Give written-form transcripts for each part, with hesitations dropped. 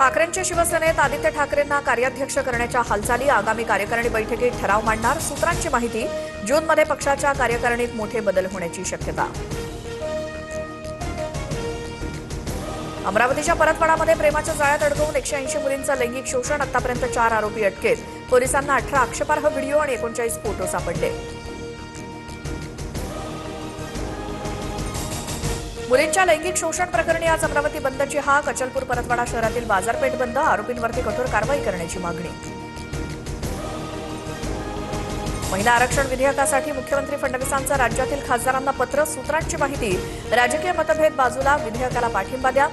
ठाकरेंच्या शिवसेनेत आदित्य ठाकरेंना कार्याध्यक्ष करण्याच्या हालचाली. आगामी कार्यकारिणी बैठकीत ठराव मांडणार. सूत्रांची माहिती, जूनमध्ये पक्षाच्या कार्यकारिणीत मोठे बदल होण्याची शक्यता. अमरावतीच्या परतवाडामध्ये प्रेमाच्या जाळ्यात अडकवून 180 मुलींचं लैंगिक शोषण. आतापर्यंत 4 आरोपी अटकेत. पोलिसांना 18 आक्षेपार्ह व्हिडिओ आणि 39 फोटो सापडले. मुलींच्या लैंगिक शोषण प्रकरणी आज अमरावती बंदची हाक. अचलपूर परतवाडा शहरातील बाजारपेठ बंद. आरोपींवरती कठोर कारवाई करण्याची मागणी. महिला आरक्षण विधेयकासाठी मुख्यमंत्री फडणवीसांचं राज्यातील खासदारांना पत्र. सूत्रांची माहिती, राजकीय मतभेद बाजूला, विधेयकाला पाठिंबा द्या.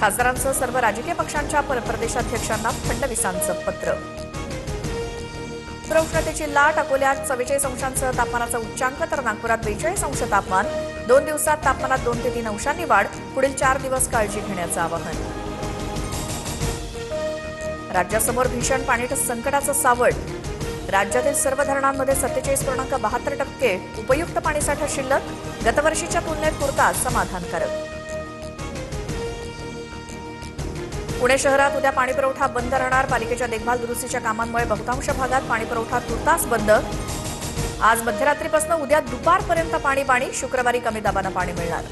खासदारांसह सर्व राजकीय पक्षांच्या प्रदेशाध्यक्षांना फडणवीसांचं पत्र. उष्णतेची लाट. अकोल्यात 44 अंशांसह तापमानाचा उच्चांक, तर नागपुरात 42 अंश तापमान. 2 दिवसात तापमानात 2 ते 3 अंशांनी वाढ. पुढील 4 दिवस काळजी घेण्याचं आवाहन. राज्यासमोर भीषण पाणी संकटाचं सावट. राज्यातील सर्व धरणांमध्ये 47.72% उपयुक्त पाणीसाठा शिल्लक. गतवर्षीच्या तुलनेत तुर्तास समाधानकारक. पुणे शहरात उद्या पाणीपुरवठा बंद राहणार. पालिकेच्या देखभाल दुरुस्तीच्या कामांमुळे बहुतांश भागात पाणीपुरवठा तुर्तास बंद. आज मध्यरात्रीपासून उद्या दुपारपर्यंत पाणी. शुक्रवारी कमी दाबानं पाणी मिळणार.